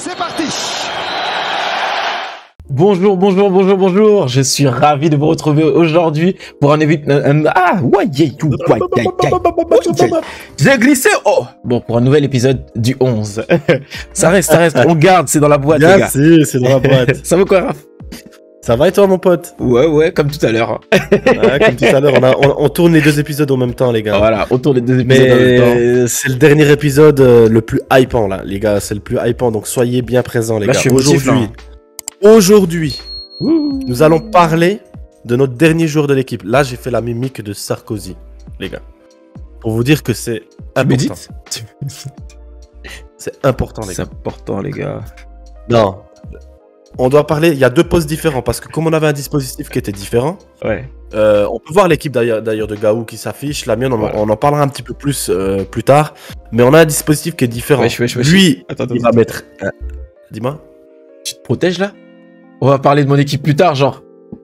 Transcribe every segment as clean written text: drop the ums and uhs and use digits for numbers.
C'est parti. Bonjour, bonjour, bonjour, bonjour. Je suis ravi de vous retrouver aujourd'hui pour un J'ai glissé. Oh, bon, pour un nouvel épisode du 11. ça reste. On garde, c'est dans la boîte, les gars. Si, c'est dans la boîte. Ça va quoi, Raph? Ça va et toi, mon pote? Ouais, comme tout à l'heure. Ouais, comme tout à l'heure, on tourne les deux épisodes en même temps, les gars. Voilà, on tourne les deux épisodes en même temps. C'est le dernier épisode le plus hypant, là, les gars. C'est le plus hypant, donc soyez bien présents, les Là, gars. je suis émotif, Aujourd'hui, nous allons parler de notre dernier joueur de l'équipe. Là, j'ai fait la mimique de Sarkozy, les gars. Pour vous dire que c'est important. C'est important, les gars. C'est important, les gars. Non. On doit parler, il y a deux postes différents, parce que comme on avait un dispositif qui était différent, Ouais. on peut voir l'équipe d'ailleurs de Gaou qui s'affiche. La mienne, on en parlera un petit peu plus plus tard. Mais on a un dispositif qui est différent. Lui, il va mettre... Dis-moi. Tu te protèges, là? On va parler de mon équipe plus tard, genre.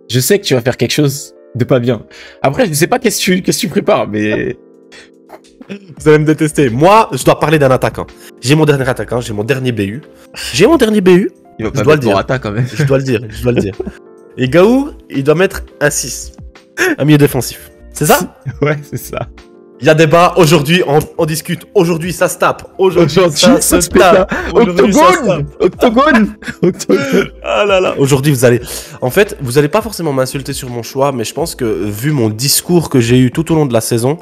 Je sais que tu vas faire quelque chose de pas bien. Après, je sais pas qu'est-ce que tu prépares, mais... Vous allez me détester. Moi, je dois parler d'un attaquant. J'ai mon dernier attaquant, j'ai mon dernier BU. Il va pas mettre Morata, quand même. Je dois le dire. Et Gaou, il doit mettre un 6. Un milieu défensif. C'est ça? Ouais, c'est ça. Il y a débat. Aujourd'hui, on discute. Aujourd'hui, ça se tape. Aujourd'hui, ça se tape. Octogone. Ah là là. Aujourd'hui, vous allez pas forcément m'insulter sur mon choix, mais je pense que vu mon discours que j'ai eu tout au long de la saison,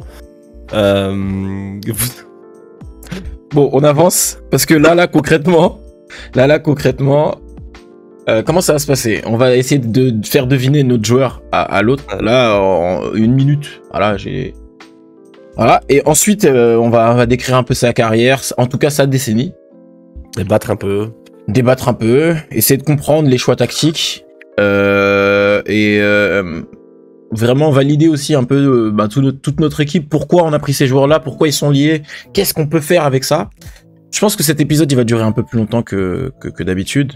Bon, on avance parce que là concrètement, comment ça va se passer? On va essayer de faire deviner notre joueur à l'autre. Là, en une minute. Voilà. Et ensuite, on va décrire un peu sa carrière, en tout cas sa décennie. Débattre un peu, essayer de comprendre les choix tactiques vraiment valider aussi un peu toute notre équipe, pourquoi on a pris ces joueurs-là, pourquoi ils sont liés, qu'est-ce qu'on peut faire avec ça. Je pense que cet épisode, il va durer un peu plus longtemps que d'habitude.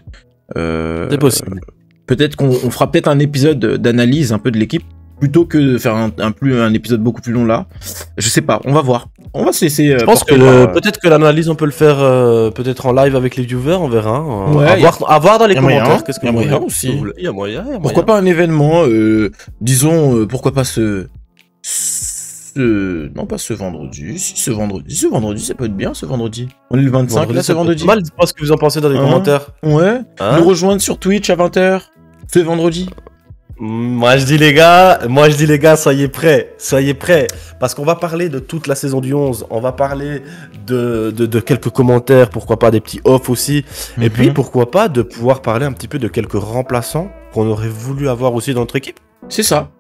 C'est possible. Peut-être qu'on fera peut-être un épisode d'analyse un peu de l'équipe, plutôt que de faire un épisode beaucoup plus long là. Je sais pas, on va voir. On va se laisser... Je pense que peut-être que l'analyse, on peut le faire peut-être en live avec les viewers, on verra. Ouais, à voir dans les commentaires. Qu'est-ce que il y a moyen aussi. Il y a moyen. Pourquoi pas un événement, disons, pourquoi pas non, pas ce vendredi. Si, ce vendredi, ça peut être bien, ce vendredi. On est le 25, là, ce vendredi. Mal, dites-moi ce que vous en pensez dans les commentaires. Ouais. Nous rejoindre sur Twitch à 20h, ce vendredi. Moi je dis les gars, soyez prêts, parce qu'on va parler de toute la saison du 11, on va parler de quelques commentaires, pourquoi pas des petits off aussi, et puis pourquoi pas de pouvoir parler un petit peu de quelques remplaçants qu'on aurait voulu avoir aussi dans notre équipe. C'est ça.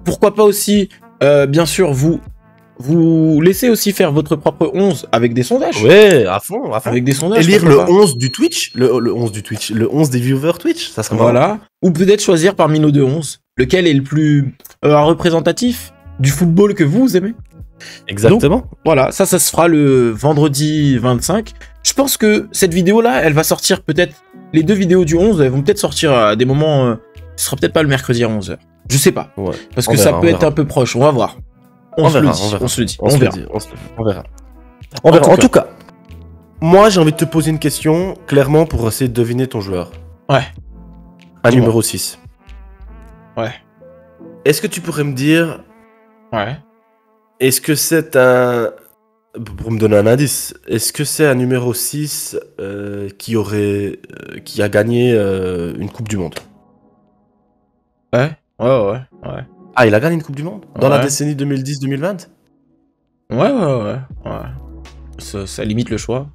Pourquoi pas aussi, bien sûr, vous laissez aussi faire votre propre 11 avec des sondages. Ouais, à fond. Avec des sondages. Et lire le 11 du Twitch, le 11 des viewers Twitch, ça serait voilà. Ou peut-être choisir parmi nos deux 11, lequel est le plus représentatif du football que vous aimez. Exactement. Donc, voilà, ça se fera le vendredi 25. Je pense que cette vidéo-là, elle va sortir peut-être... Les deux vidéos du 11, elles vont peut-être sortir à des moments... ce sera peut-être pas le mercredi à 11h. Je sais pas. Ouais. Parce que ça peut être un peu proche, on va voir. On verra. En tout cas, moi j'ai envie de te poser une question, clairement, pour essayer de deviner ton joueur. Ouais. Un numéro 6. Ouais. Est-ce que tu pourrais me dire... Ouais. Est-ce que c'est un... Pour me donner un indice, est-ce que c'est un numéro 6 qui a gagné une Coupe du Monde? Ouais. Ah, il a gagné une Coupe du Monde dans la décennie 2010-2020? Ouais. Ça limite le choix.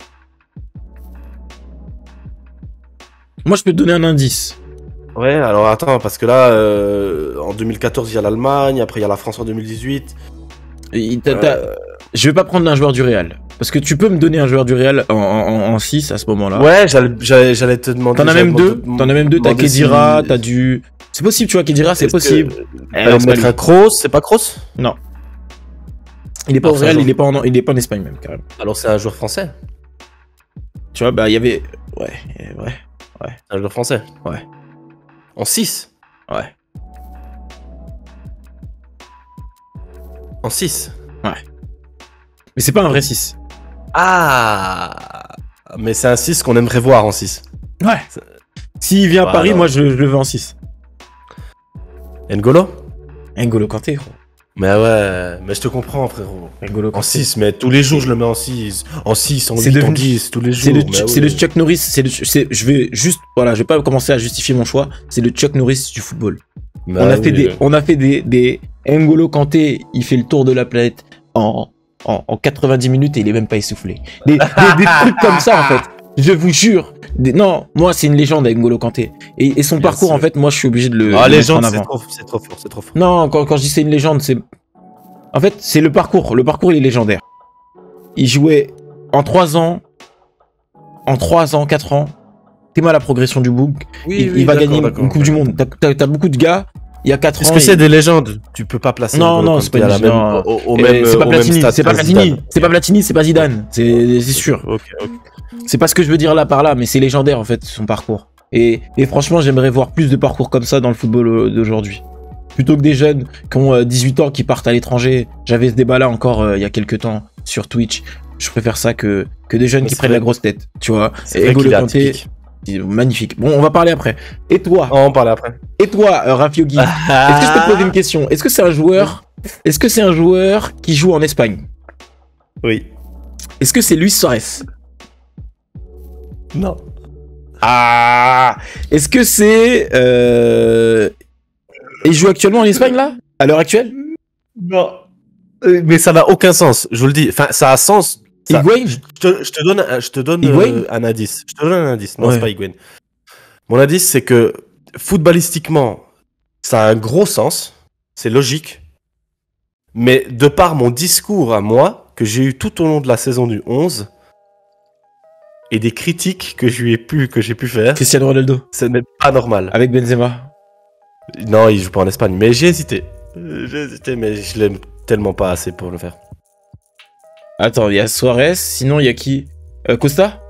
Moi, je peux te donner un indice. Ouais, alors attends, parce que là, en 2014, il y a l'Allemagne, après il y a la France en 2018. Je vais pas prendre un joueur du Real. Parce que tu peux me donner un joueur du Real en 6 à ce moment-là. Ouais, j'allais te demander. T'en as même deux, t'as Kedira, t'as du... C'est possible, tu vois, Kedira, c'est possible. Mettre un Kroos, c'est pas Kroos? Non. Il est pas au Real, il est pas en Espagne même, carrément. Alors c'est un joueur français? Tu vois, il y avait... Ouais. Un joueur français? Ouais. En 6? Ouais. En 6? Ouais. Mais c'est pas un vrai 6. Ah, Mais c'est un 6 qu'on aimerait voir en 6. Ouais. S'il vient à Paris, moi je le veux en 6. N'Golo Kanté, gros. Mais ouais, mais je te comprends, frérot. N'Golo Kanté. En 6, mais tous les jours je le mets en 6. En 6, en 8, en 10, tous les jours. C'est le Chuck Norris. Je vais juste. Voilà, je vais pas commencer à justifier mon choix. C'est le Chuck Norris du football. On a fait des N'Golo Kanté, il fait le tour de la planète en 90 minutes et il est même pas essoufflé. Des trucs comme ça, en fait. Je vous jure. Non, moi, c'est une légende avec N'Golo Kanté. Et son parcours, en fait, moi, je suis obligé de le. Ah, légende, c'est trop fort. Non, quand je dis c'est une légende, c'est. En fait, c'est le parcours. Le parcours, il est légendaire. Il jouait en 3 ans. En 3 ans, 4 ans. T'es mal la progression du book. Il va gagner une Coupe du Monde. T'as beaucoup de gars. Il y a 4 ans. Est-ce que c'est des légendes? Tu peux pas placer. Non, c'est pas des légendes. C'est pas Platini, c'est pas Platini, c'est pas Platini, c'est pas Zidane. C'est sûr. Ok. C'est pas ce que je veux dire là par là, mais c'est légendaire en fait son parcours. Et franchement, j'aimerais voir plus de parcours comme ça dans le football d'aujourd'hui. Plutôt que des jeunes qui ont 18 ans qui partent à l'étranger. J'avais ce débat là encore il y a quelques temps sur Twitch. Je préfère ça que des jeunes qui prennent la grosse tête, tu vois. Et N'Golo Kanté, magnifique. Bon, on va parler après. Et toi? On parle après. Et toi, Rafiogi, est-ce que je peux te poser une question? Est-ce que c'est un joueur qui joue en Espagne? Oui. Est-ce que c'est Luis Suarez? Non. Ah. Est-ce que c'est il joue actuellement en Espagne là? À l'heure actuelle? Non. Mais ça n'a aucun sens, je vous le dis. Enfin, ça a sens. Higuaín? Je te donne un indice. Je te donne un indice. Non, ouais. C'est pas Higuaín. Mon indice, c'est que footballistiquement, ça a un gros sens. C'est logique. Mais de par mon discours à moi, que j'ai eu tout au long de la saison du 11, et des critiques que j'ai pu faire, Cristiano Ronaldo. ce n'est pas normal. Avec Benzema. Non, il joue pas en Espagne. Mais j'ai hésité. Mais je l'aime tellement pas assez pour le faire. Attends, il y a Suarez, sinon il y a qui? Costa?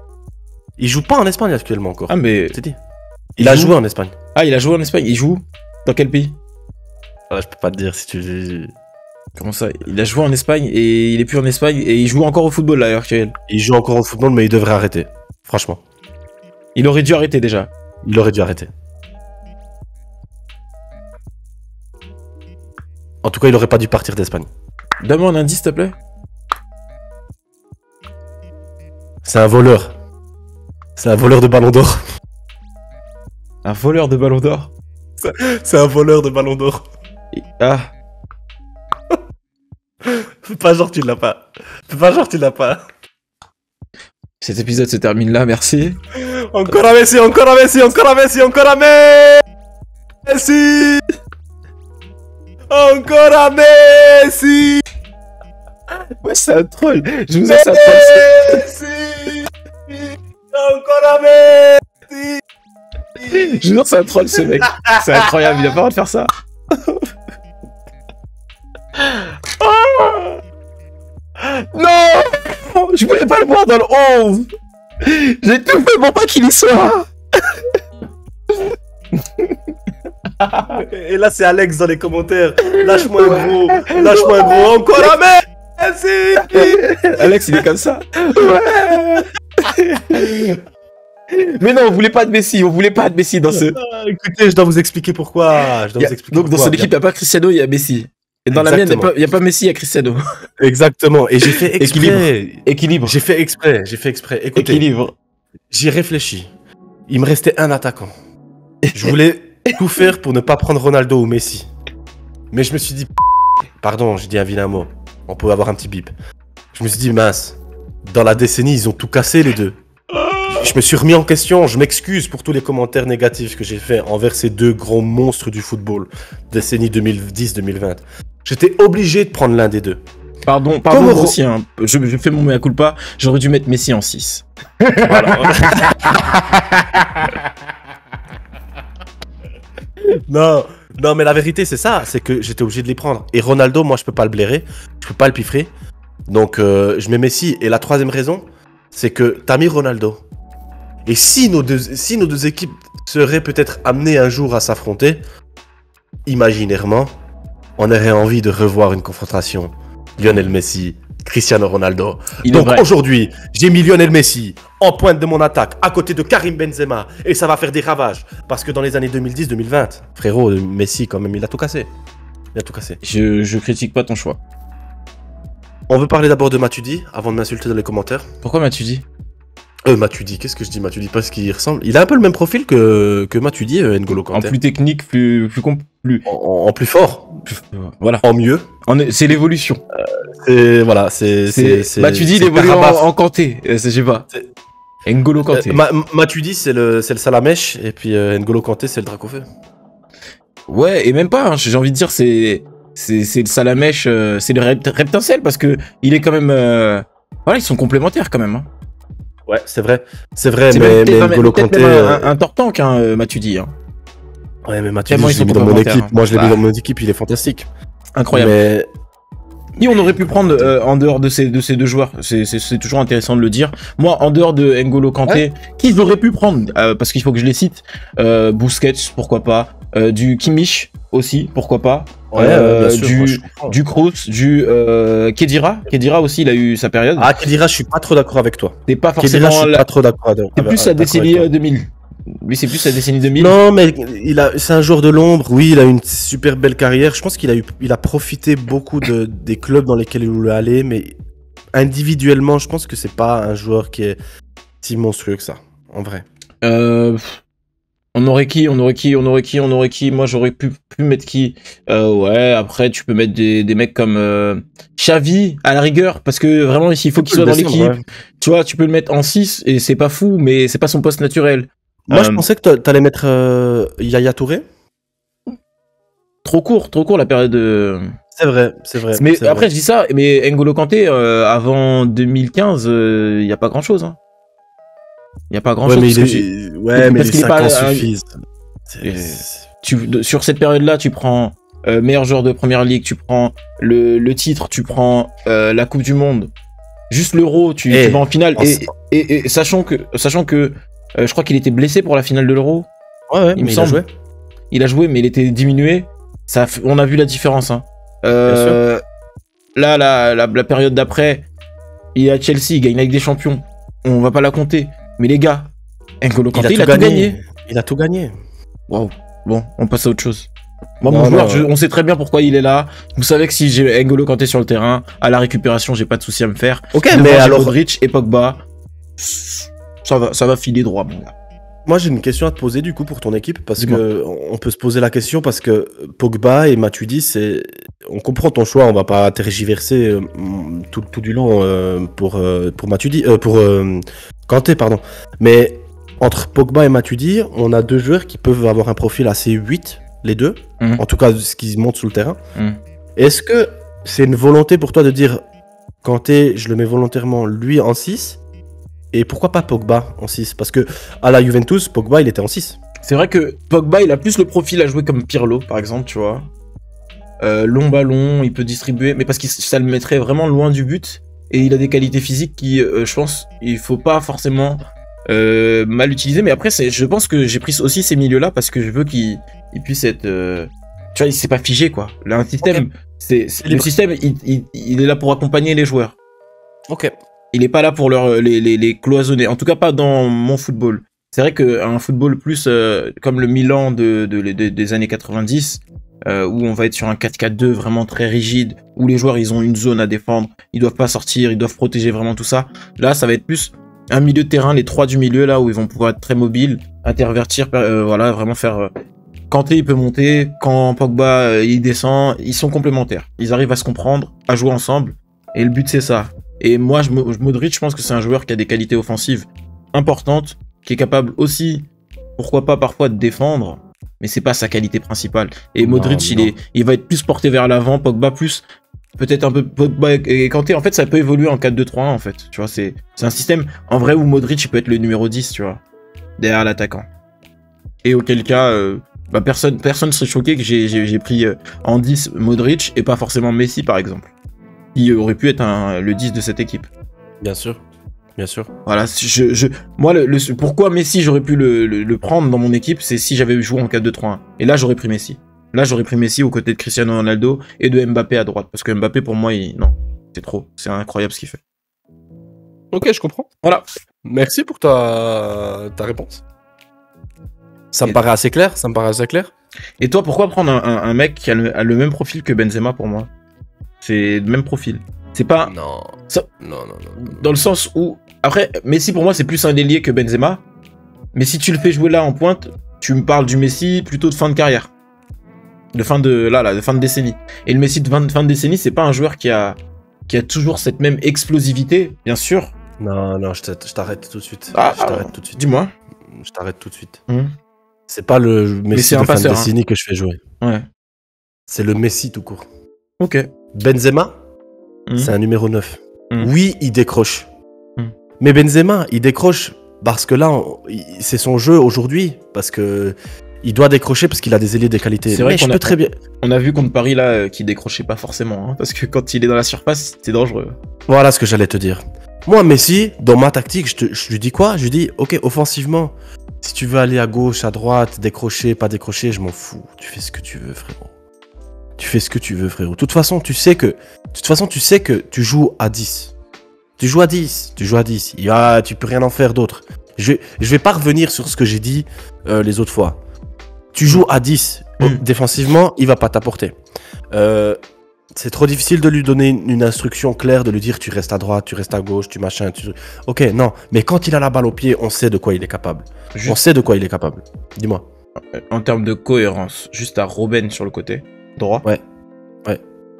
Il joue pas en Espagne actuellement encore. Ah mais... C'est dit. Il a joué en Espagne. Ah, il a joué en Espagne. Il joue dans quel pays? Ah, je peux pas te dire si tu... Comment ça? Il a joué en Espagne et il est plus en Espagne et il joue encore au football à l'heure actuelle. Il joue encore au football, mais il devrait arrêter. Franchement. Il aurait dû arrêter déjà. Il aurait dû arrêter. En tout cas, il aurait pas dû partir d'Espagne. Donne-moi un indice, s'il te plaît. C'est un voleur. C'est un voleur de ballon d'or. Un voleur de ballon d'or? C'est un voleur de ballon d'or. Ah. Fais pas genre tu l'as pas. Cet épisode se termine là, merci. Encore un Messi, encore un Messi, encore un Messi, encore un Messi. Encore un Messi. Ouais, c'est un troll. Je vous ai ça troll. Messi. Encore un Messi. Je vous jure, c'est un troll ce mec. C'est incroyable, il a pas le droit de faire ça. Non, je voulais pas le voir dans le 11. J'ai tout fait pour pas qu'il y soit. Et là c'est Alex dans les commentaires. Lâche-moi un gros, lâche-moi un gros. Encore un Messi. Alex il est comme ça. Mais non, on voulait pas de Messi, dans ce... Écoutez, je dois vous expliquer pourquoi. Donc dans son équipe, il n'y a pas Cristiano, il y a Messi. Et dans la mienne, il n'y a pas Messi, il y a Cristiano. Exactement. Et j'ai fait exprès. Équilibre. J'ai fait exprès. Écoutez, équilibre. J'y réfléchis. Il me restait un attaquant. Je voulais tout faire pour ne pas prendre Ronaldo ou Messi. Mais je me suis dit... Pardon, j'ai dit un vilain mot. On peut avoir un petit bip. Je me suis dit, mince. Dans la décennie, ils ont tout cassé les deux. Je me suis remis en question, je m'excuse pour tous les commentaires négatifs que j'ai fait envers ces deux gros monstres du football, décennie 2010-2020. J'étais obligé de prendre l'un des deux. Pardon aussi, hein. Je fais mon mea culpa, j'aurais dû mettre Messi en 6. Voilà. Non, mais la vérité c'est ça, c'est que j'étais obligé de les prendre. Et Ronaldo, moi je peux pas le blairer, je peux pas le piffrer. Donc je mets Messi. Et la troisième raison, c'est que t'as mis Ronaldo. Et si nos deux équipes seraient peut-être amenées un jour à s'affronter, imaginairement, on aurait envie de revoir une confrontation Lionel Messi, Cristiano Ronaldo. Il Donc aujourd'hui, j'ai mis Lionel Messi en pointe de mon attaque, à côté de Karim Benzema, et ça va faire des ravages. Parce que dans les années 2010-2020, frérot, Messi, quand même, il a tout cassé. Il a tout cassé. Je critique pas ton choix. On veut parler d'abord de Matuidi, avant de m'insulter dans les commentaires. Pourquoi Matuidi? Matuidi, qu'est-ce que je dis Matuidi? Parce qu'il ressemble... Il a un peu le même profil que Matuidi, N'Golo Kanté. En plus technique, plus... En plus fort. Voilà. En mieux. C'est l'évolution. Voilà, Matuidi, il évolue en Kanté. Je sais pas. N'Golo Kanté. Matuidi, c'est le Salamèche, et puis N'Golo Kanté, c'est le Dracofeu. Ouais, et même pas, hein, j'ai envie de dire, c'est le Salamèche, c'est le Reptincelle, parce que il est quand même... Voilà, ils sont complémentaires quand même. Hein. Ouais, c'est vrai, mais N'Golo Kanté... un tortank, hein, Matuidi. Hein. Ouais, mais Matuidi, je l'ai mis dans mon équipe. Moi, je l'ai mis dans mon équipe, il est fantastique. Incroyable. Mais... Qui on aurait pu prendre en dehors de ces deux joueurs? C'est toujours intéressant de le dire. Moi, en dehors de N'Golo Kanté, qui j'aurais pu prendre parce qu'il faut que je les cite. Busquets, pourquoi pas. Du Kimmich aussi, pourquoi pas. Du Kroos, du Khedira. Khedira aussi, il a eu sa période. Ah, Khedira, je suis pas trop d'accord avec toi. T'es pas forcément... Khedira, je suis pas trop d'accord. C'est plus la décennie 2000. Lui, c'est plus la décennie 2000. Non, mais c'est un joueur de l'ombre. Oui, il a une super belle carrière. Je pense qu'il a profité beaucoup des clubs dans lesquels il voulait aller, mais individuellement, je pense que c'est pas un joueur qui est si monstrueux que ça, en vrai. On aurait qui? Moi, j'aurais pu mettre qui? Ouais, après, tu peux mettre des mecs comme Xavi, à la rigueur, parce que vraiment, il faut qu'il soit dans l'équipe. Ouais. Tu vois, tu peux le mettre en 6, et c'est pas fou, mais c'est pas son poste naturel. Moi, je pensais que t'allais mettre Yaya Touré. Trop court la période de... C'est vrai. Mais après, je dis ça, mais N'Golo Kanté, avant 2015, il y a pas grand-chose. Hein. Il y a pas grand-chose. Mais les 5 ans suffisent. Sur cette période-là, tu prends meilleur joueur de première ligue, tu prends le titre, tu prends la Coupe du Monde, juste l'Euro, tu vas en finale. Et sachant que je crois qu'il était blessé pour la finale de l'Euro. Ouais, il me semble. Il a joué, mais il était diminué. On a vu la différence. Hein. Là, la période d'après, il est à Chelsea, il gagne avec des champions. On va pas la compter. Mais les gars, N'Golo Kanté, il a tout gagné. Il a tout gagné. Wow. Bon, on passe à autre chose. Moi, mon joueur, on sait très bien pourquoi il est là. Vous savez que si j'ai N'Golo Kanté sur le terrain, à la récupération, j'ai pas de souci à me faire. Ok, mais alors... Modric et Pogba, ça va filer droit, mon gars. Moi, j'ai une question à te poser du coup pour ton équipe, parce que on peut se poser la question, parce que Pogba et Matuidi, on comprend ton choix, on va pas tergiverser tout du long pour Matuidi, pour Kanté, pardon. Mais entre Pogba et Matuidi, on a deux joueurs qui peuvent avoir un profil assez 8, les deux, en tout cas ce qu'ils montent sous le terrain. Est-ce que c'est une volonté pour toi de dire Kanté, je le mets volontairement lui en 6? Et pourquoi pas Pogba en 6? Parce que à la Juventus, Pogba, il était en 6. C'est vrai que Pogba, il a plus le profil à jouer comme Pirlo, par exemple, tu vois. Long ballon, il peut distribuer, mais parce que ça le mettrait vraiment loin du but. Et il a des qualités physiques qui, je pense, il faut pas forcément mal utiliser. Mais après, je pense que j'ai pris aussi ces milieux-là parce que je veux qu'il puisse être... tu vois, il s'est pas figé, quoi. Là, un système, le système, il est là pour accompagner les joueurs. Ok. Il est pas là pour les cloisonner. En tout cas, pas dans mon football. C'est vrai qu'un football plus comme le Milan des années 90, où on va être sur un 4-4-2 vraiment très rigide, où les joueurs, ils ont une zone à défendre, ils doivent pas sortir, ils doivent protéger vraiment tout ça. Là, ça va être plus un milieu de terrain, les trois du milieu, là, où ils vont pouvoir être très mobiles, intervertir, voilà, vraiment faire... Kanté, il peut monter, quand Pogba, il descend, ils sont complémentaires. Ils arrivent à se comprendre, à jouer ensemble, et le but, c'est ça. Et moi, Modric, je pense que c'est un joueur qui a des qualités offensives importantes, qui est capable aussi, pourquoi pas parfois de défendre, mais c'est pas sa qualité principale. Et Modric, il va être plus porté vers l'avant, Pogba plus, peut-être un peu Pogba et Kanté. En fait, ça peut évoluer en 4-2-3-1 en fait. Tu vois, c'est un système en vrai où Modric il peut être le numéro 10, tu vois, derrière l'attaquant. Et auquel cas, personne serait choqué que j'ai pris en 10 Modric et pas forcément Messi par exemple. Il aurait pu être le 10 de cette équipe. Bien sûr. Bien sûr. Voilà, moi, pourquoi Messi, j'aurais pu le prendre dans mon équipe, c'est si j'avais joué en 4-2-3-1. Et là, j'aurais pris Messi. Là, j'aurais pris Messi aux côtés de Cristiano Ronaldo et de Mbappé à droite. Parce que Mbappé, pour moi, non, c'est trop. C'est incroyable ce qu'il fait. Ok, je comprends. Voilà. Merci pour ta réponse. Ça me paraît assez clair. Et toi, pourquoi prendre un mec qui a le même profil que Benzema pour moi? C'est le même profil. C'est pas... Non. Ça... Non. Dans le sens où... Après, Messi, pour moi, c'est plus un ailier que Benzema. Mais si tu le fais jouer là en pointe, tu me parles du Messi plutôt de fin de carrière. De fin de décennie. Et le Messi de fin de décennie, c'est pas un joueur qui a toujours cette même explosivité, bien sûr. Non, je t'arrête tout de suite. Dis-moi. Je t'arrête tout de suite. Mmh. C'est pas le Messi de fin de décennie que je fais jouer. Ouais. C'est le Messi tout court. Ok. Benzema, c'est un numéro 9. Oui, il décroche. Mais Benzema, il décroche parce que là, c'est son jeu aujourd'hui. Parce que il doit décrocher parce qu'il a des ailiers de qualité. C'est vrai qu'on très bien. On a vu contre Paris là qu'il décrochait pas forcément. Hein, parce que quand il est dans la surface, c'est dangereux. Voilà ce que j'allais te dire. Moi, Messi, dans ma tactique, je lui dis quoi? Je lui dis, ok, offensivement, si tu veux aller à gauche, à droite, décrocher, pas décrocher, je m'en fous. Tu fais ce que tu veux, frérot. De toute façon, tu sais que tu joues à 10. Tu joues à 10. Tu peux rien en faire d'autre. Je vais pas revenir sur ce que j'ai dit les autres fois. Tu joues à 10. Défensivement, il va pas t'apporter. C'est trop difficile de lui donner une instruction claire, de lui dire tu restes à droite, tu restes à gauche, tu machin. Ok, non. Mais quand il a la balle au pied, on sait de quoi il est capable. Dis-moi. En termes de cohérence, juste à Robben sur le côté droit. Ouais.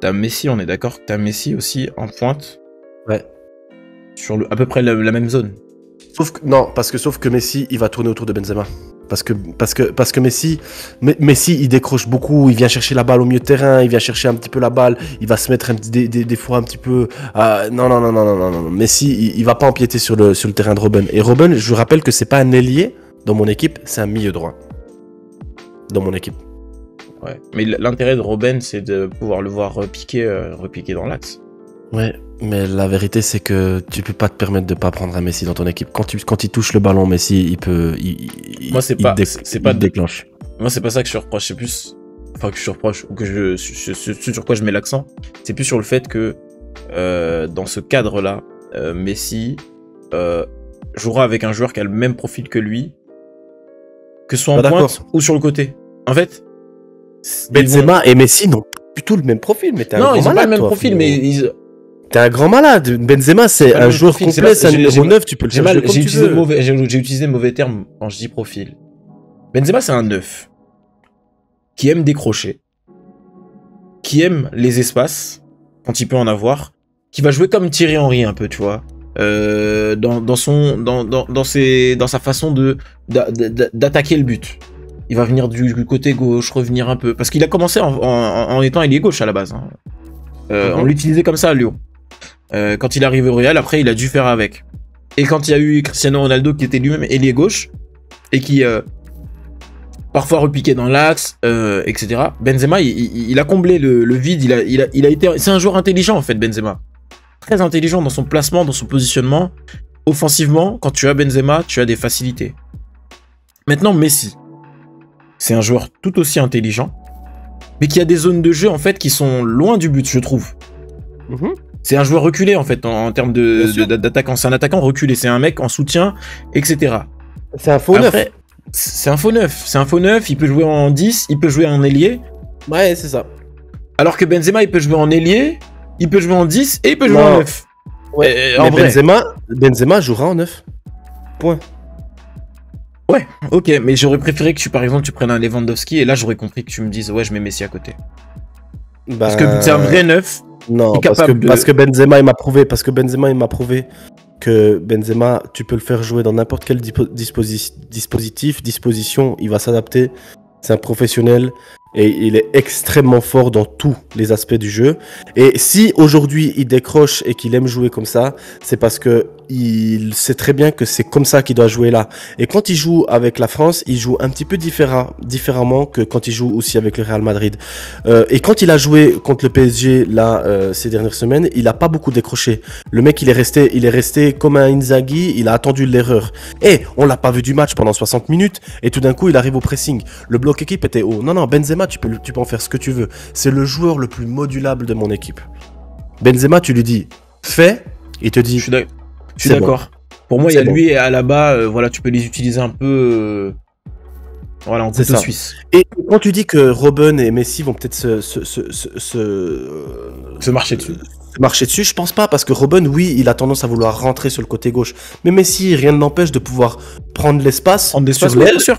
T'as Messi, on est d'accord que t'as Messi aussi en pointe. Ouais. Sur à peu près la même zone. Sauf que Messi, il va tourner autour de Benzema. Parce que Messi, il décroche beaucoup, il vient chercher la balle au milieu de terrain, il vient chercher un petit peu la balle, il va se mettre des fois un petit peu... Non. Messi, il va pas empiéter sur le terrain de Robben. Et Robben, je vous rappelle que c'est pas un ailier dans mon équipe, c'est un milieu droit. Dans mon équipe. Ouais, mais l'intérêt de Robben, c'est de pouvoir le voir repiquer dans l'axe. Ouais, mais la vérité, c'est que tu peux pas te permettre de pas prendre un Messi dans ton équipe. Quand il touche le ballon, Messi, il peut... Moi, c'est pas déclenche. Moi, c'est pas ça que je reproche, c'est plus... Enfin, que je reproche, ou que sur quoi je mets l'accent, c'est plus sur le fait que, dans ce cadre-là, Messi jouera avec un joueur qui a le même profil que lui, que ce soit en pointe ou sur le côté. En fait... Benzema et Messi n'ont du tout le même profil, mais t'es un grand malade. Non, ils ont pas le même profil, mais t'es un grand malade. Benzema, c'est un joueur complet, c'est un numéro 9, tu peux le chercher comme tu veux. J'ai utilisé le mauvais terme quand je dis profil. Benzema, c'est un 9 qui aime décrocher, qui aime les espaces quand il peut en avoir, qui va jouer comme Thierry Henry un peu, tu vois, dans sa façon d'attaquer le but. Il va venir du côté gauche, revenir un peu. Parce qu'il a commencé en étant ailier gauche à la base. Hein. On l'utilisait comme ça à Lyon. Quand il arrive au Real, après, il a dû faire avec. Et quand il y a eu Cristiano Ronaldo qui était lui-même ailier gauche, et qui parfois repiquait dans l'axe, etc. Benzema, il a comblé le vide. Il a été. C'est un joueur intelligent, en fait, Benzema. Très intelligent dans son placement, dans son positionnement. Offensivement, quand tu as Benzema, tu as des facilités. Maintenant, Messi. C'est un joueur tout aussi intelligent, mais qui a des zones de jeu en fait qui sont loin du but, je trouve. C'est un joueur reculé en fait en termes d'attaquant. C'est un attaquant reculé, c'est un mec en soutien, etc. C'est un faux neuf. C'est un faux neuf. Il peut jouer en 10, il peut jouer en ailier. Ouais, c'est ça. Alors que Benzema, il peut jouer en ailier, il peut jouer en 10 et il peut jouer en 9. Ouais. Mais Benzema jouera en 9. Point. Ouais, ok, mais j'aurais préféré que tu prennes un Lewandowski et là j'aurais compris que tu me dises ouais je mets Messi à côté. Parce que c'est un vrai neuf. Non, parce que Benzema il m'a prouvé que Benzema tu peux le faire jouer dans n'importe quel disposition, il va s'adapter. C'est un professionnel et il est extrêmement fort dans tous les aspects du jeu. Et si aujourd'hui il décroche et qu'il aime jouer comme ça, c'est parce que il sait très bien que c'est comme ça qu'il doit jouer là. Et quand il joue avec la France, il joue un petit peu différemment que quand il joue aussi avec le Real Madrid. Et quand il a joué contre le PSG là ces dernières semaines, il a pas beaucoup décroché. Le mec, il est resté comme un Inzaghi, il a attendu l'erreur. Et on l'a pas vu du match pendant 60 minutes et tout d'un coup, il arrive au pressing. Le bloc équipe était haut. Non, Benzema, tu peux en faire ce que tu veux. C'est le joueur le plus modulable de mon équipe. Benzema, tu lui dis fais, il te dit. Je suis d'accord. Bon. Pour moi, il y a lui et Alaba, voilà, tu peux les utiliser un peu voilà, en couteau suisse. Et quand tu dis que Robben et Messi vont peut-être se marcher dessus. Marcher dessus, je pense pas, parce que Robben, oui, il a tendance à vouloir rentrer sur le côté gauche. Mais Messi, rien ne l'empêche de poupouvoir prendre l'espace. Prendre l'espace, bien sûr.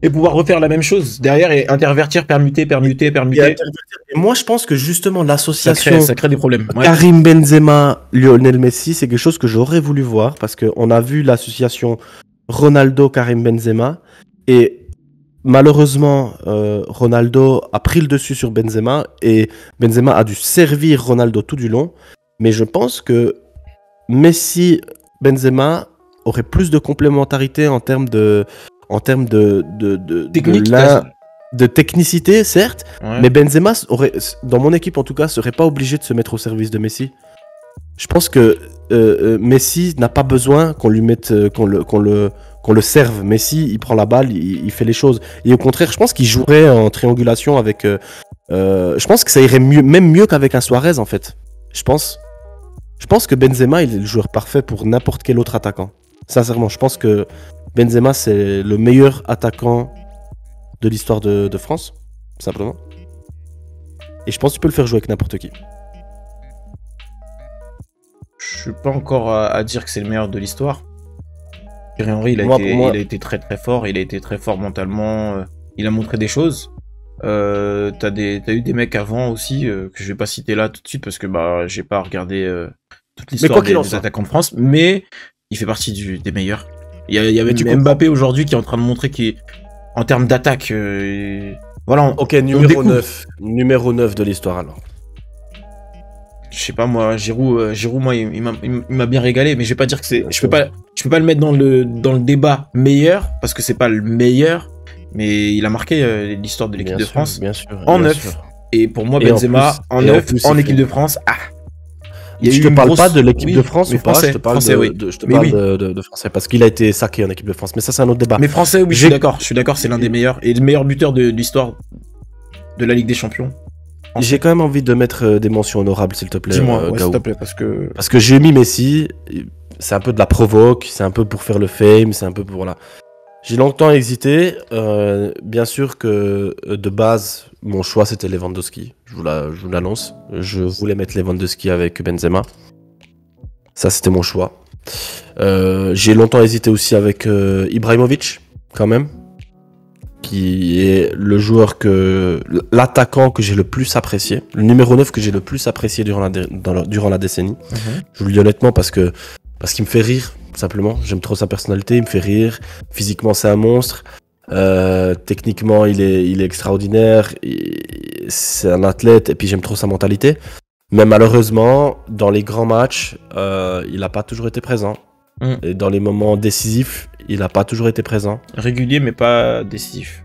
Et pouvoir refaire la même chose derrière et intervertir, permuter. Et moi, je pense que justement, l'association ça crée des problèmes. Ouais. Karim Benzema, Lionel Messi, c'est quelque chose que j'aurais voulu voir parce qu'on a vu l'association Ronaldo-Karim Benzema et malheureusement, Ronaldo a pris le dessus sur Benzema et Benzema a dû servir Ronaldo tout du long. Mais je pense que Messi-Benzema aurait plus de complémentarité en termes de technique, de technicité, certes, mais Benzema aurait, dans mon équipe en tout cas, serait pas obligé de se mettre au service de Messi. Je pense que Messi n'a pas besoin qu'on lui mette, qu'on le serve. Messi, il prend la balle, il fait les choses. Et au contraire, je pense qu'il jouerait en triangulation avec. Je pense que ça irait même mieux qu'avec un Suarez en fait. Je pense que Benzema, il est le joueur parfait pour n'importe quel autre attaquant. Sincèrement, je pense que Benzema, c'est le meilleur attaquant de l'histoire de France, simplement. Et je pense que tu peux le faire jouer avec n'importe qui. Je suis pas encore à dire que c'est le meilleur de l'histoire. Thierry Henry, il a été très très fort, il a été très fort mentalement, il a montré des choses. T'as eu des mecs avant aussi, que je vais pas citer là tout de suite parce que j'ai pas regardé toute l'histoire des attaquants de France, mais il fait partie des meilleurs. Il y avait Mbappé aujourd'hui qui est en train de montrer qu'en termes d'attaque, voilà. Ok, numéro 9 de l'histoire alors. Je sais pas moi, Giroud moi il m'a bien régalé, mais je vais pas dire que c'est, je peux pas le mettre dans le débat meilleur parce que c'est pas le meilleur, mais il a marqué l'histoire de l'équipe de France bien sûr, en 9. Et pour moi Benzema en 9 en équipe de France. Je te parle pas de l'équipe de France ou pas, je te parle français, de français parce qu'il a été saqué en équipe de France, mais ça c'est un autre débat. Mais français, oui, je suis d'accord, c'est l'un des meilleurs et le meilleur buteur de l'histoire de la Ligue des Champions. J'ai quand même envie de mettre des mentions honorables, s'il te plaît. Dis-moi, s'il te plaît, parce que j'ai mis Messi, c'est un peu de la provoque, c'est un peu pour faire le fame, c'est un peu pour voilà. J'ai longtemps hésité. Bien sûr que de base, mon choix c'était Lewandowski. Je vous l'annonce. Je voulais mettre Lewandowski avec Benzema. Ça c'était mon choix. J'ai longtemps hésité aussi avec Ibrahimovic, quand même. Qui est l'attaquant que j'ai le plus apprécié. Le numéro 9 que j'ai le plus apprécié durant la décennie. Je vous le dis honnêtement parce qu'il me fait rire. Simplement, j'aime trop sa personnalité, il me fait rire. Physiquement, c'est un monstre. Techniquement, il est extraordinaire. C'est un athlète et puis j'aime trop sa mentalité. Mais malheureusement, dans les grands matchs, il n'a pas toujours été présent. Et dans les moments décisifs, il n'a pas toujours été présent. Régulier, mais pas décisif.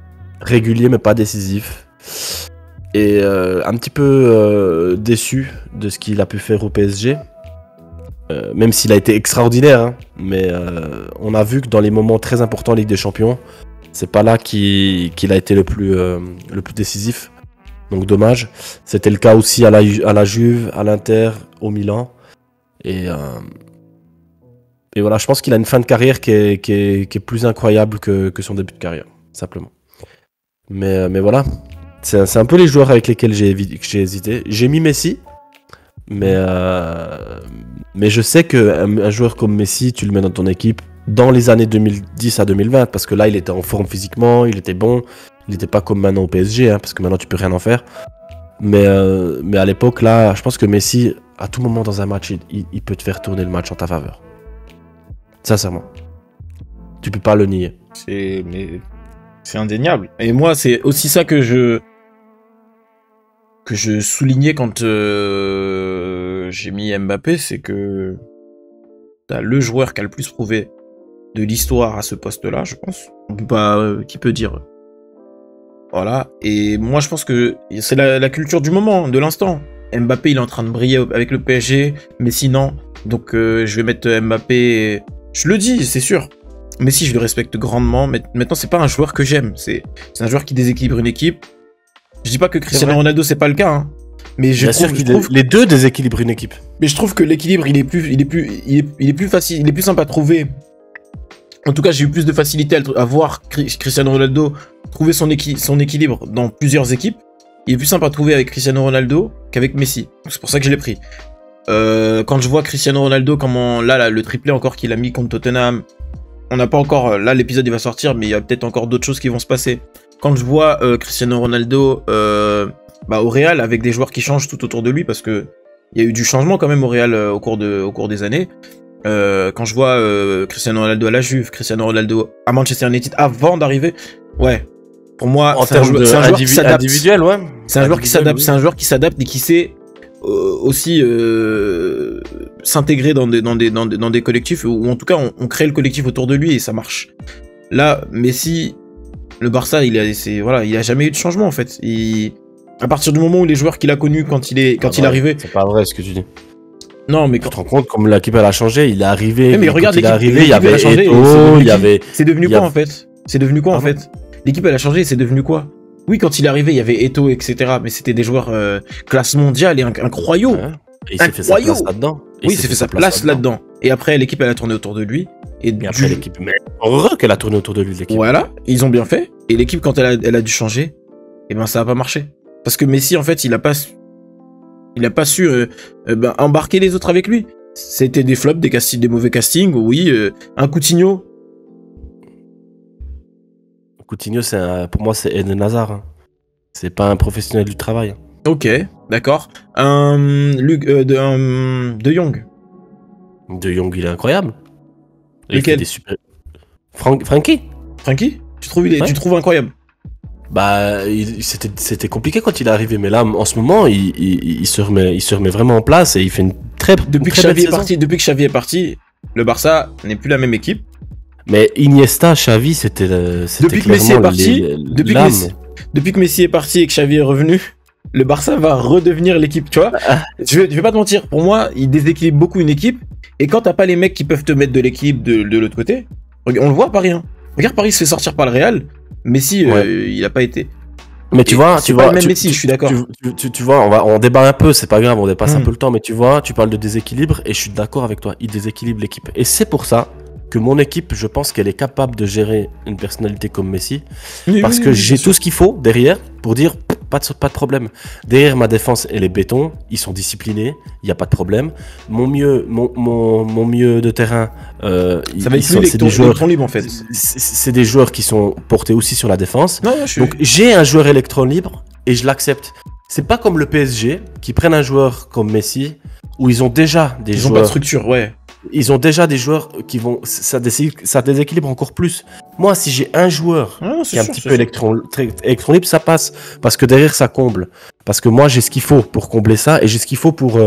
Et un petit peu déçu de ce qu'il a pu faire au PSG. Même s'il a été extraordinaire, hein, mais on a vu que dans les moments très importants en Ligue des Champions, c'est pas là qu'il a été le plus décisif. Donc dommage. C'était le cas aussi à la Juve, à l'Inter, au Milan. Et voilà, je pense qu'il a une fin de carrière qui est plus incroyable que son début de carrière, simplement. Mais voilà, c'est un peu les joueurs avec lesquels j'ai hésité. J'ai mis Messi. Mais je sais qu'un joueur comme Messi, tu le mets dans ton équipe dans les années 2010 à 2020, parce que là, il était en forme physiquement, il était bon, il n'était pas comme maintenant au PSG, hein, parce que maintenant, tu peux rien en faire. Mais à l'époque, là, je pense que Messi, à tout moment dans un match, il peut te faire tourner le match en ta faveur. Sincèrement. Tu peux pas le nier. C'est indéniable. Et moi, c'est aussi ça que je soulignais quand j'ai mis Mbappé, c'est que t'as le joueur qui a le plus prouvé de l'histoire à ce poste-là, je pense. On peut pas, qui peut dire. Voilà. Et moi, je pense que c'est la culture du moment, de l'instant. Mbappé, il est en train de briller avec le PSG, Messi, non. Donc, je vais mettre Mbappé. Je le dis, c'est sûr. Messi, je le respecte grandement. Mais maintenant, c'est pas un joueur que j'aime. C'est un joueur qui déséquilibre une équipe. Je dis pas que Cristiano Ronaldo, c'est pas le cas, hein. Mais je trouve les deux déséquilibrent une équipe. Mais je trouve que l'équilibre, il est plus facile, il est plus simple à trouver. En tout cas, j'ai eu plus de facilité à voir Cristiano Ronaldo trouver son équilibre dans plusieurs équipes. Il est plus simple à trouver avec Cristiano Ronaldo qu'avec Messi. C'est pour ça que je l'ai pris. Quand je vois Cristiano Ronaldo, comment là, le triplé encore qu'il a mis contre Tottenham, on n'a pas encore. Là, l'épisode il va sortir, mais il y a peut-être encore d'autres choses qui vont se passer. Quand je vois Cristiano Ronaldo au Real avec des joueurs qui changent tout autour de lui, parce que il y a eu du changement quand même au Real au cours des années. Quand je vois Cristiano Ronaldo à la Juve, Cristiano Ronaldo à Manchester United avant d'arriver, ouais. Pour moi, c'est un joueur qui s'adapte. Individuel, ouais. C'est un joueur qui s'adapte. C'est un joueur qui s'adapte et qui sait aussi s'intégrer dans des collectifs, ou en tout cas on crée le collectif autour de lui et ça marche. Là, Messi, le Barça, il a jamais eu de changement en fait. À partir du moment où les joueurs qu'il a connus quand il arrivait. C'est pas vrai ce que tu dis. Non, mais tu te rends compte comme l'équipe elle a changé, il est arrivé. Mais regarde, il est arrivé, il y avait Eto'o, il y avait. C'est devenu quoi en fait? C'est devenu quoi en fait? L'équipe elle a changé, c'est devenu quoi? Oui, quand il est arrivé, il y avait Eto'o, etc. Mais c'était des joueurs classe mondiale et un croyot. Ouais. Et il s'est fait sa place là-dedans. Oui, il s'est fait sa place là-dedans. Et après, l'équipe elle a tourné autour de lui. Et après, l'équipe, mais heureux qu'elle a tourné autour de lui, l'équipe. Voilà, ils ont bien fait. Et l'équipe, quand elle a dû changer, eh ben ça a pas marché. Parce que Messi, en fait, il a pas su embarquer les autres avec lui. C'était des flops, des mauvais castings, oui. Un Coutinho. Coutinho, pour moi, c'est Eden Hazard. Hein. C'est pas un professionnel du travail. Ok, d'accord. De Jong. De Jong, il est incroyable. Lequel? Frankie. Frankie? Tu trouves incroyable? Bah, c'était compliqué quand il est arrivé, mais là, en ce moment, il se remet vraiment en place et il fait une très belle saison. Depuis que Xavi est parti, le Barça n'est plus la même équipe. Mais Iniesta, Xavi, c'était depuis que Messi est parti, depuis que Messi est parti et que Xavi est revenu, le Barça va redevenir l'équipe, tu vois. Je vais pas te mentir, pour moi, il déséquilibre beaucoup une équipe. Et quand t'as pas les mecs qui peuvent te mettre de l'équipe de l'autre côté, on le voit à Paris. Hein. Regarde, Paris se fait sortir par le Real. Messi, il a pas été. Mais tu vois, même Messi, je suis d'accord. Tu vois, on débat un peu, c'est pas grave, on dépasse un peu le temps, mais tu vois, tu parles de déséquilibre et je suis d'accord avec toi, il déséquilibre l'équipe. Et c'est pour ça que mon équipe, je pense qu'elle est capable de gérer une personnalité comme Messi, parce que j'ai tout ce qu'il faut derrière pour dire pas de problème. Derrière ma défense, elle est béton, ils sont disciplinés, il y a pas de problème. Mon milieu de terrain, ça va être des joueurs libres en fait. C'est des joueurs qui sont portés aussi sur la défense. Donc j'ai un joueur électron libre et je l'accepte. C'est pas comme le PSG qui prennent un joueur comme Messi où ils ont déjà des joueurs. Ils ont pas de structure, ouais. Ils ont déjà des joueurs qui vont. Ça déséquilibre encore plus. Moi, si j'ai un joueur qui est un petit peu électron libre, ça passe. Parce que derrière, ça comble. Parce que moi, j'ai ce qu'il faut pour combler ça et j'ai ce qu'il faut pour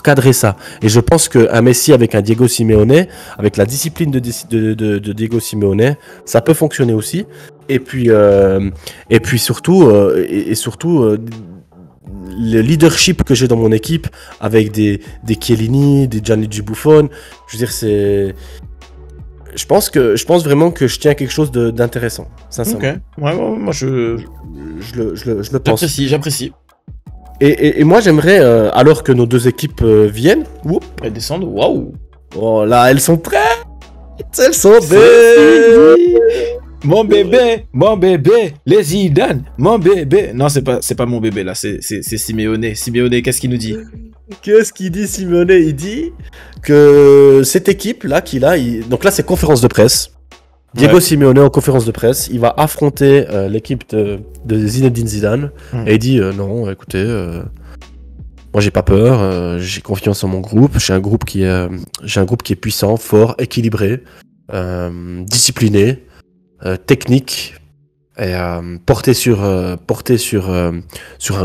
cadrer ça. Et je pense qu'un Messi avec un Diego Simeone, avec la discipline de Diego Simeone, ça peut fonctionner aussi. Et puis surtout, le leadership que j'ai dans mon équipe avec des Chiellini, des Gianluigi Buffon, je veux dire, je pense vraiment que je tiens à quelque chose d'intéressant, sincèrement. Ok, ouais, moi je le pense. J'apprécie. Et moi j'aimerais, alors que nos deux équipes viennent, elles descendent, waouh. Oh là, elles sont prêtes. Elles sont Mon bébé, les Zidane, mon bébé. Non, c'est pas mon bébé là, c'est Simeone. Simeone, qu'est-ce qu'il nous dit? Qu'est-ce qu'il dit, Simeone? Il dit que cette équipe là donc là c'est conférence de presse. Diego Simeone en conférence de presse, il va affronter l'équipe de Zinedine Zidane et il dit non, écoutez, moi j'ai pas peur, j'ai confiance en mon groupe, j'ai un groupe qui est puissant, fort, équilibré, discipliné. Technique, et porté sur un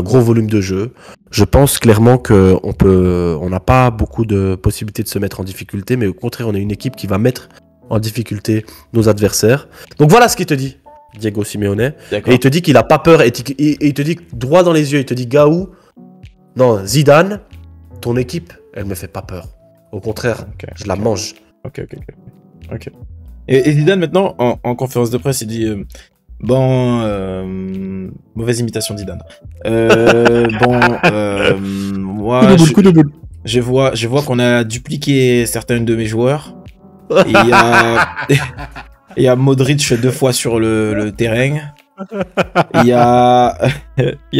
gros volume de jeu, je pense clairement on n'a pas beaucoup de possibilités de se mettre en difficulté, mais au contraire, on est une équipe qui va mettre en difficulté nos adversaires. Donc voilà ce qu'il te dit, Diego Simeone. Et il te dit qu'il a pas peur, et il te dit droit dans les yeux, il te dit Gaou, non, Zidane, ton équipe, elle me fait pas peur. Au contraire, je la mange. Ok. Et Zidane maintenant, en conférence de presse, il dit mauvaise imitation de Zidane. Moi, je vois qu'on a dupliqué certains de mes joueurs. Il y a Modric 2 fois sur le terrain. Il y a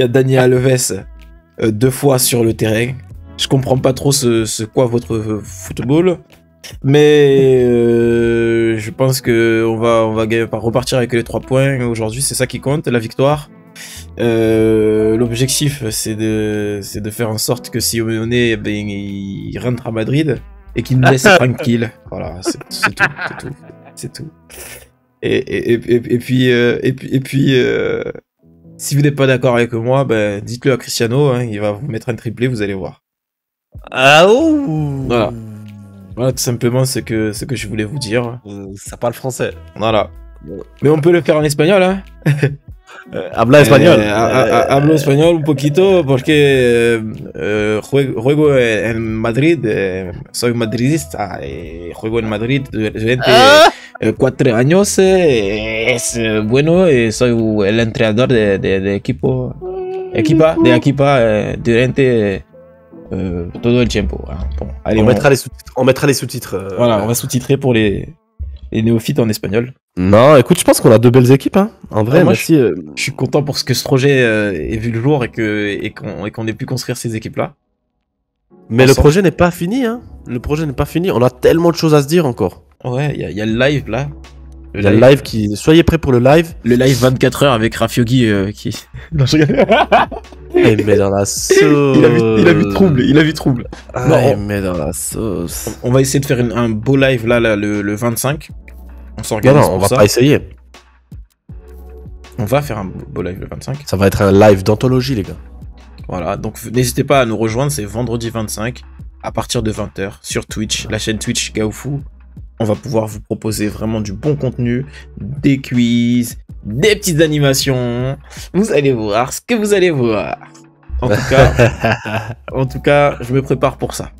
Dani Alves 2 fois sur le terrain. Je comprends pas trop ce qu'est votre football. Mais je pense que on va repartir avec les 3 points aujourd'hui, c'est ça qui compte, la victoire. L'objectif c'est de faire en sorte que Simeone il rentre à Madrid et qu'il nous laisse tranquille. Voilà, c'est tout. Et puis si vous n'êtes pas d'accord avec moi, dites-le à Cristiano, hein, il va vous mettre un triplé, vous allez voir. Ah oh. Voilà, tout simplement ce que je voulais vous dire. Ça parle français. Voilà. Mais on peut le faire en espagnol, hein. Habla espagnol. Hablo español un poquito porque juego en Madrid, soy madridista, juego en Madrid durante 4 años, es bueno, soy el entrenador de equipa durante todo el tiempo. Bon, allez, on mettra les sous-titres. Voilà, on va sous-titrer pour les néophytes en espagnol. Non, écoute, je pense qu'on a 2 belles équipes, hein. En vrai, moi, je suis content pour que ce projet ait vu le jour et qu'on ait pu construire ces équipes-là. Mais ensemble. Le projet n'est pas fini, hein. Le projet n'est pas fini. On a tellement de choses à se dire encore. Ouais, il y a le live là. Il y a le live qui. Soyez prêts pour le live. Le live 24 heures avec Rafiogi qui. Non, je rigole. Il met dans la sauce. Il a vu trouble. Il met dans la sauce. On va essayer de faire un beau live là le 25. On s'organise. Non, on va pas essayer. On va faire un beau live le 25. Ça va être un live d'anthologie, les gars. Voilà, donc n'hésitez pas à nous rejoindre, c'est vendredi 25 à partir de 20h sur Twitch, la chaîne Twitch Gaoufou. On va pouvoir vous proposer vraiment du bon contenu, des quiz, des petites animations. Vous allez voir ce que vous allez voir. En tout cas, je me prépare pour ça.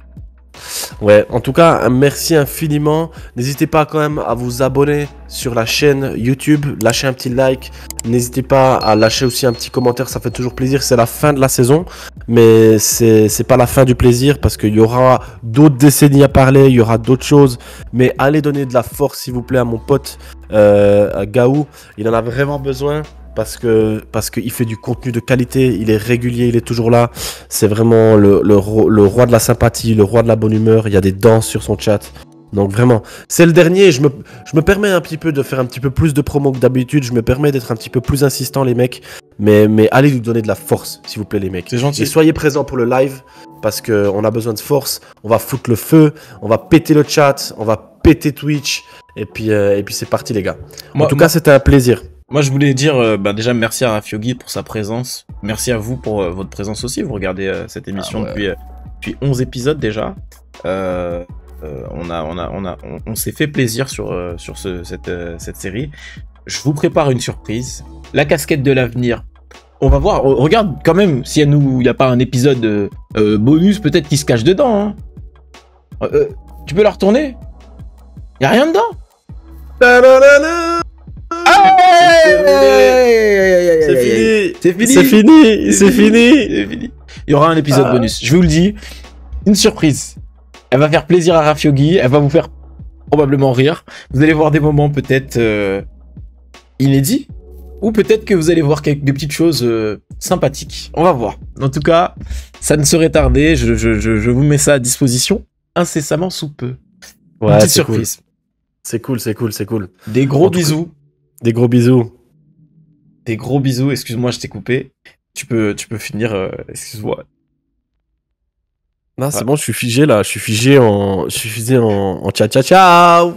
Ouais, en tout cas, merci infiniment. N'hésitez pas quand même à vous abonner sur la chaîne YouTube, lâcher un petit like. N'hésitez pas à lâcher aussi un petit commentaire, ça fait toujours plaisir. C'est la fin de la saison, mais c'est pas la fin du plaisir parce qu'il y aura d'autres décennies à parler, il y aura d'autres choses. Mais allez donner de la force, s'il vous plaît, à mon pote Gaou. Il en a vraiment besoin. Parce qu'il fait du contenu de qualité, il est régulier, il est toujours là. C'est vraiment le roi de la sympathie, le roi de la bonne humeur. Il y a des danses sur son chat. Donc vraiment, c'est le dernier. Je me permets un petit peu de faire un petit peu plus de promo que d'habitude. Je me permets d'être un petit peu plus insistant, les mecs. Mais allez lui donner de la force, s'il vous plaît, les mecs. C'est gentil. Et soyez présents pour le live parce qu'on a besoin de force. On va foutre le feu, on va péter le chat, on va péter Twitch. Et puis c'est parti, les gars. En tout cas, c'était un plaisir. Moi, je voulais dire déjà merci à Rafiogi pour sa présence. Merci à vous pour votre présence aussi. Vous regardez cette émission depuis 11 épisodes déjà. On s'est fait plaisir sur cette série. Je vous prépare une surprise. La casquette de l'avenir. On va voir. Regarde quand même s'il n'y a pas un épisode bonus peut-être qui se cache dedans. Hein. Tu peux la retourner? Il n'y a rien dedans? C'est fini. Il y aura un épisode bonus. Je vous le dis, une surprise. Elle va faire plaisir à Rafiogi. Elle va vous faire probablement rire. Vous allez voir des moments peut-être inédits. Ou peut-être que vous allez voir des petites choses sympathiques. On va voir. En tout cas, ça ne serait tardé. Je vous mets ça à disposition incessamment sous peu. Ouais, une petite surprise. Cool. C'est cool. Des gros bisous. Des gros bisous. Des gros bisous. Excuse-moi, je t'ai coupé. Tu peux finir. Excuse-moi. Non, c'est bon, je suis figé là. Je suis figé en ciao. Ciao.